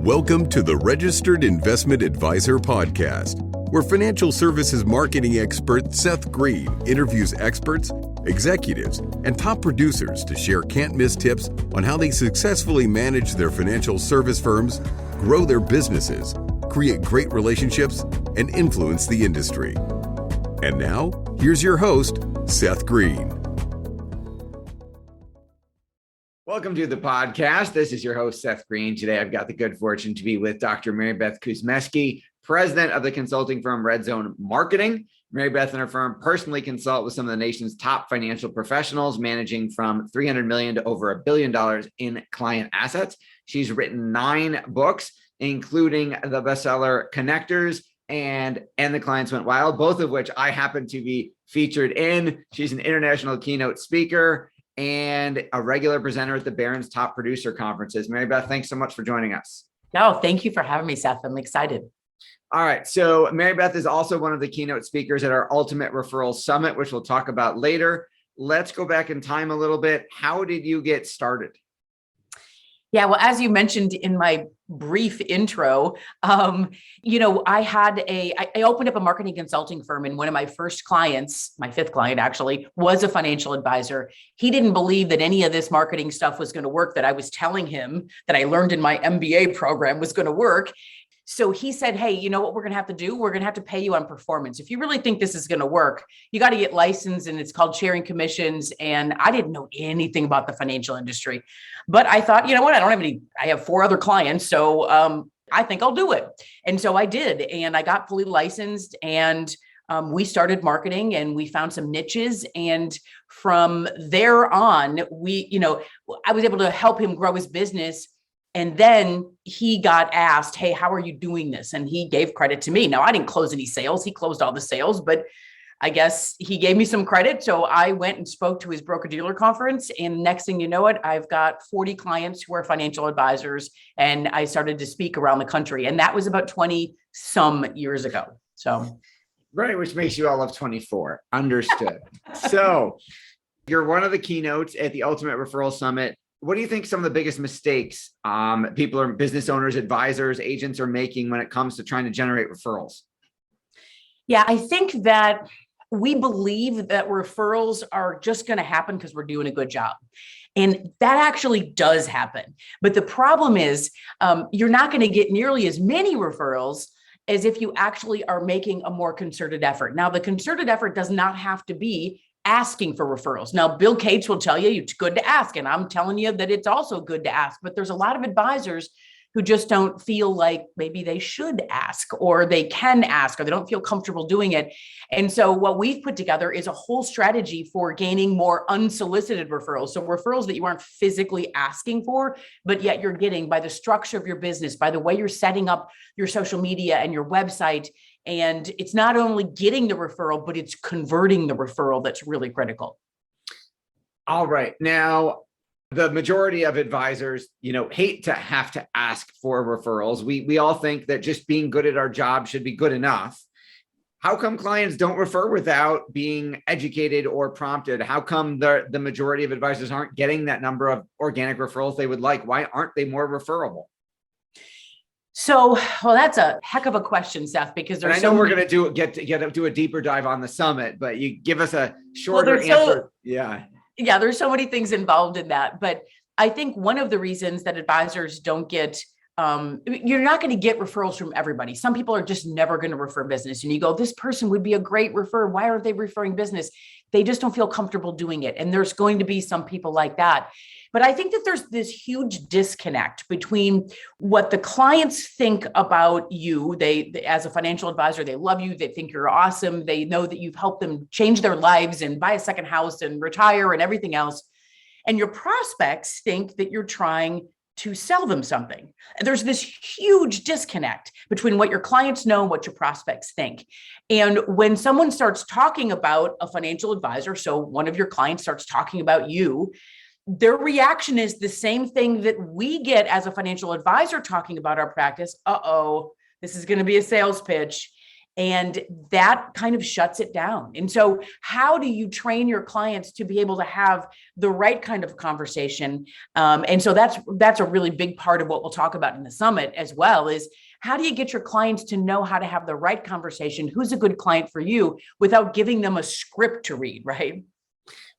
Welcome to the Registered Investment Advisor Podcast, where financial services marketing expert Seth Greene interviews experts, executives, and top producers to share can't-miss tips on how they successfully manage their financial service firms, grow their businesses, create great relationships, and influence the industry. And now, here's your host, Seth Greene. Welcome to the podcast. This is your host, Seth Greene. Today, I've got the good fortune to be with Dr. Maribeth Kuzmeski, president of the consulting firm Red Zone Marketing. Marybeth and her firm personally consult with some of the nation's top financial professionals, managing from $300 million to over $1 billion in client assets. She's written 9 books, including the bestseller Connectors and The Clients Went Wild, both of which I happen to be featured in. She's an international keynote speaker and a regular presenter at the Barron's Top Producer Conferences. Marybeth, thanks so much for joining us. No, thank you for having me, Seth. I'm excited. All right. So Marybeth is also one of the keynote speakers at our Ultimate Referrals Summit, which we'll talk about later. Let's go back in time a little bit. How did you get started? Yeah, well, as you mentioned in my brief intro, I opened up a marketing consulting firm, and one of my first clients, my 5th client actually, was a financial advisor. He didn't believe that any of this marketing stuff was going to work that I was telling him that I learned in my MBA program was going to work. So he said, hey, you know what we're going to have to do? We're going to have to pay you on performance. If you really think this is going to work, you got to get licensed, and it's called sharing commissions. And I didn't know anything about the financial industry, but I thought, you know what? I have 4 other clients. So I think I'll do it. And so I did, and I got fully licensed, and we started marketing, and we found some niches. And from there on, I was able to help him grow his business. And then he got asked, hey, how are you doing this? And he gave credit to me. Now, I didn't close any sales. He closed all the sales, but I guess he gave me some credit. So I went and spoke to his broker-dealer conference. And next thing you know it, I've got 40 clients who are financial advisors. And I started to speak around the country. And that was about 20 some years ago. So, right, which makes you all of 24. Understood. So you're one of the keynotes at the Ultimate Referral Summit. What do you think some of the biggest mistakes people are business owners, advisors, agents are making when it comes to trying to generate referrals? Yeah, I think that we believe that referrals are just going to happen because we're doing a good job. And that actually does happen. But the problem is you're not going to get nearly as many referrals as if you actually are making a more concerted effort. Now, the concerted effort does not have to be asking for referrals. Now, Bill Gates will tell you it's good to ask, and I'm telling you that it's also good to ask, but there's a lot of advisors who just don't feel like maybe they should ask, or they can ask, or they don't feel comfortable doing it. And so what we've put together is a whole strategy for gaining more unsolicited referrals. So referrals that you aren't physically asking for, but yet you're getting by the structure of your business, by the way you're setting up your social media and your website. And it's not only getting the referral, but it's converting the referral that's really critical. All right. Now, the majority of advisors, hate to have to ask for referrals. We all think that just being good at our job should be good enough. How come clients don't refer without being educated or prompted? How come the majority of advisors aren't getting that number of organic referrals they would like? Why aren't they more referable? So, well, that's a heck of a question, Seth, because I know we're going to do a deeper dive on the summit, but you give us a shorter answer. Yeah, there's so many things involved in that. But I think one of the reasons that advisors don't get, you're not going to get referrals from everybody. Some people are just never going to refer business. And you go, this person would be a great referrer. Why aren't they referring business? They just don't feel comfortable doing it. And there's going to be some people like that. But I think that there's this huge disconnect between what the clients think about you. They, as a financial advisor, they love you. They think you're awesome. They know that you've helped them change their lives and buy a second house and retire and everything else. And your prospects think that you're trying to sell them something. And there's this huge disconnect between what your clients know and what your prospects think. And when someone starts talking about a financial advisor, so one of your clients starts talking about you, their reaction is the same thing that we get as a financial advisor talking about our practice. Uh-oh, this is going to be a sales pitch. And that kind of shuts it down. And so how do you train your clients to be able to have the right kind of conversation? And so that's a really big part of what we'll talk about in the summit as well, is how do you get your clients to know how to have the right conversation? Who's a good client for you without giving them a script to read, right?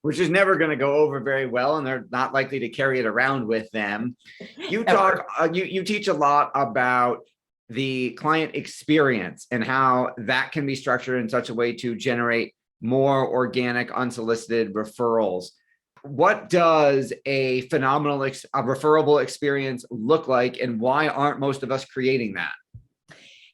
Which is never going to go over very well, and they're not likely to carry it around with them. You talk, you teach a lot about the client experience and how that can be structured in such a way to generate more organic, unsolicited referrals. What does a phenomenal, a referable experience look like, and why aren't most of us creating that?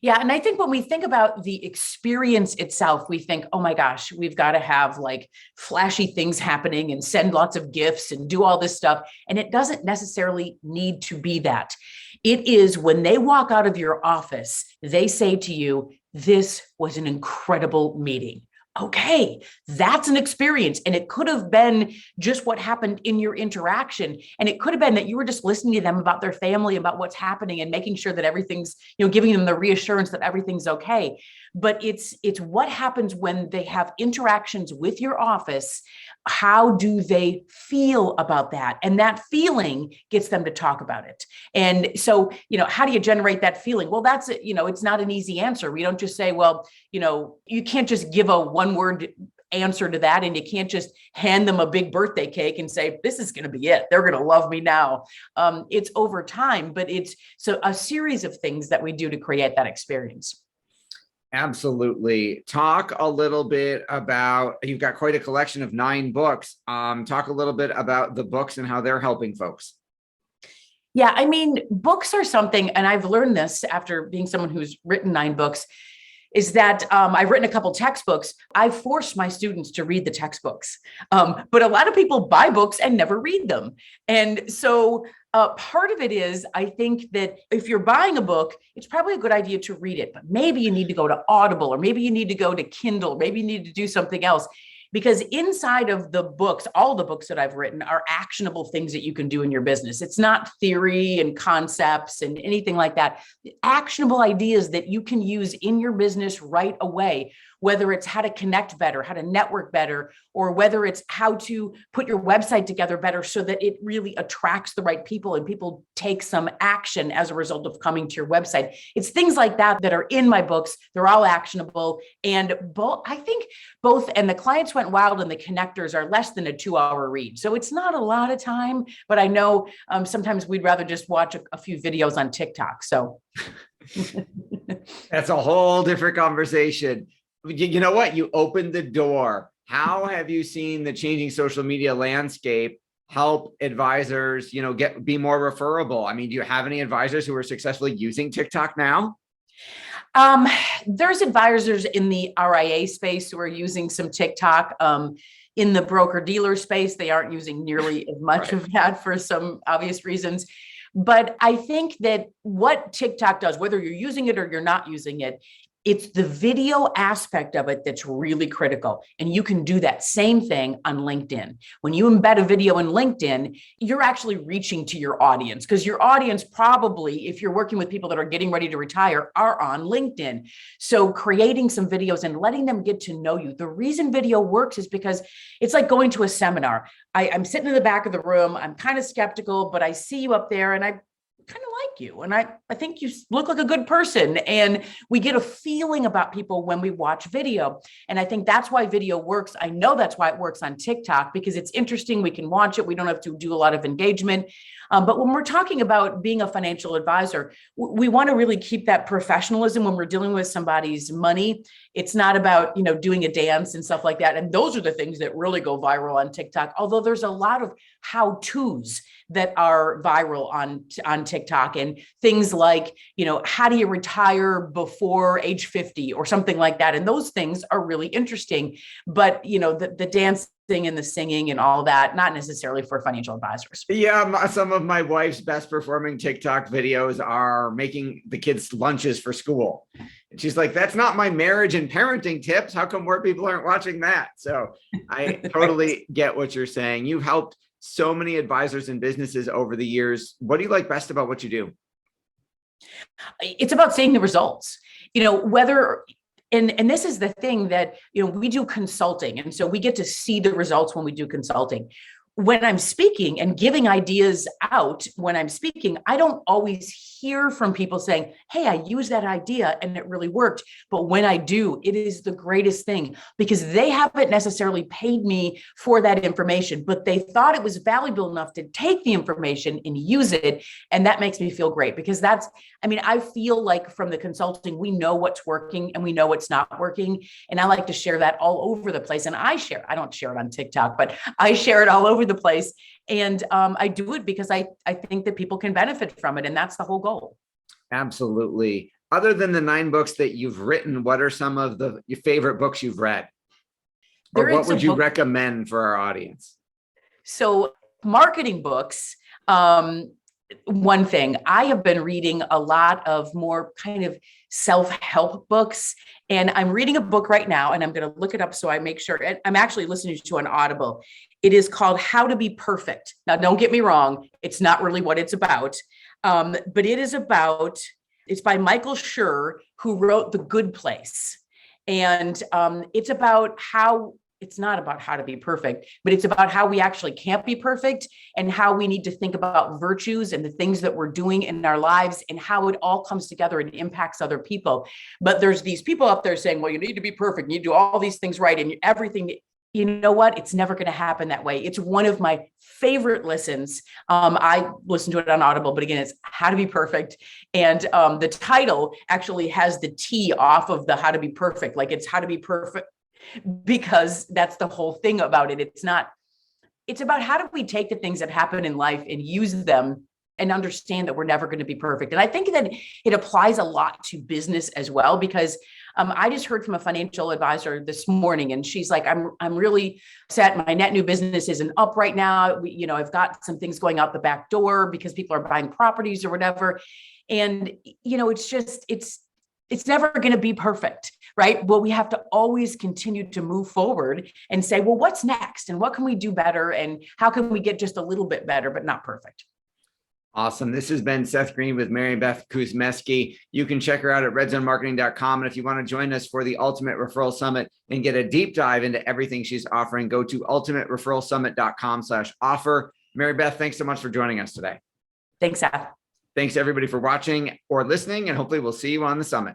Yeah. And I think when we think about the experience itself, we think, oh my gosh, we've got to have like flashy things happening and send lots of gifts and do all this stuff. And it doesn't necessarily need to be that. It is when they walk out of your office, they say to you, this was an incredible meeting. Okay, that's an experience. And it could have been just what happened in your interaction. And it could have been that you were just listening to them about their family, about what's happening, and making sure that everything's, giving them the reassurance that everything's okay. But it's what happens when they have interactions with your office. How do they feel about that? And that feeling gets them to talk about it. And so, how do you generate that feeling? Well, that's, it's not an easy answer. We don't just say, well, you can't just give a one-word answer to that. And you can't just hand them a big birthday cake and say, this is going to be it. They're going to love me now. It's over time, but it's so a series of things that we do to create that experience. Absolutely. Talk a little bit about, you've got quite a collection of 9 books. Talk a little bit about the books and how they're helping folks. Yeah, I mean, books are something, and I've learned this after being someone who's written 9 books, is that I've written a couple textbooks. I force my students to read the textbooks, but a lot of people buy books and never read them. And so part of it is, I think that if you're buying a book, it's probably a good idea to read it, but maybe you need to go to Audible, or maybe you need to go to Kindle, maybe you need to do something else. Because inside of the books, all the books that I've written are actionable things that you can do in your business. It's not theory and concepts and anything like that. Actionable ideas that you can use in your business right away, whether it's how to connect better, how to network better, or whether it's how to put your website together better so that it really attracts the right people and people take some action as a result of coming to your website. It's things like that that are in my books. They're all actionable. And I think both, and the Clients Went Wild and the Connectors are less than a 2-hour read. So it's not a lot of time, but I know sometimes we'd rather just watch a few videos on TikTok. So that's a whole different conversation. You know what? You opened the door. How have you seen the changing social media landscape help advisors, be more referable? I mean, do you have any advisors who are successfully using TikTok now? There's advisors in the RIA space who are using some TikTok. In the broker dealer space, they aren't using nearly as much of that for some obvious reasons. But I think that what TikTok does, whether you're using it or you're not using it, it's the video aspect of it that's really critical. And you can do that same thing on LinkedIn. When you embed a video in LinkedIn, you're actually reaching to your audience, because your audience probably, if you're working with people that are getting ready to retire, are on LinkedIn. So creating some videos and letting them get to know you. The reason video works is because it's like going to a seminar. I'm sitting in the back of the room. I'm kind of skeptical, but I see you up there and I kind of like you. And I think you look like a good person. And we get a feeling about people when we watch video. And I think that's why video works. I know that's why it works on TikTok, because it's interesting. We can watch it. We don't have to do a lot of engagement. But when we're talking about being a financial advisor, we want to really keep that professionalism when we're dealing with somebody's money. It's not about, doing a dance and stuff like that. And those are the things that really go viral on TikTok. Although there's a lot of how-tos that are viral on TikTok, and things like, how do you retire before age 50 or something like that. And those things are really interesting. But, the dancing and the singing and all that, not necessarily for financial advisors. Yeah. Some of my wife's best performing TikTok videos are making the kids lunches for school. And she's like, that's not my marriage and parenting tips. How come more people aren't watching that? So I totally get what you're saying. You've helped so many advisors and businesses over the years. What do you like best about what you do? It's about seeing the results. Whether And this is the thing that, we do consulting. And so we get to see the results when we do consulting. When I'm speaking and giving ideas out, when I'm speaking, I don't always hear from people saying, hey, I used that idea and it really worked. But when I do, it is the greatest thing because they haven't necessarily paid me for that information, but they thought it was valuable enough to take the information and use it. And that makes me feel great because I feel like from the consulting, we know what's working and we know what's not working. And I like to share that all over the place. And I don't share it on TikTok, but I share it all over the place. And I do it because I think that people can benefit from it. And that's the whole goal. Absolutely. Other than the 9 books that you've written, what are some of your favorite books you've read? Or what would you recommend for our audience? So marketing books, one thing, I have been reading a lot of more kind of self-help books. And I'm reading a book right now, and I'm going to look it up so I make sure. I'm actually listening to an Audible. It is called How to Be Perfect. Now, don't get me wrong. It's not really what it's about. But it's by Michael Schur, who wrote The Good Place. And it's not about how to be perfect, but it's about how we actually can't be perfect and how we need to think about virtues and the things that we're doing in our lives and how it all comes together and impacts other people. But there's these people up there saying, well, you need to be perfect. You need to do all these things right. And everything, you know what? It's never going to happen that way. It's one of my favorite listens. I listen to it on Audible, but again, it's How to Be Perfect. And the title actually has the T off of the how to be perfect. Like it's how to be perfect, because that's the whole thing about it. It's about how do we take the things that happen in life and use them and understand that we're never going to be perfect. And I think that it applies a lot to business as well, because I just heard from a financial advisor this morning, and she's like, I'm really upset. My net new business isn't up right now. I've got some things going out the back door because people are buying properties or whatever. And, it's never going to be perfect, right? Well, we have to always continue to move forward and say, well, what's next? And what can we do better? And how can we get just a little bit better, but not perfect? Awesome. This has been Seth Greene with Maribeth Kuzmeski. You can check her out at redzonemarketing.com. And if you want to join us for the Ultimate Referral Summit and get a deep dive into everything she's offering, go to ultimatereferralsummit.com/offer. Maribeth, thanks so much for joining us today. Thanks, Seth. Thanks everybody for watching or listening, and hopefully we'll see you on the summit.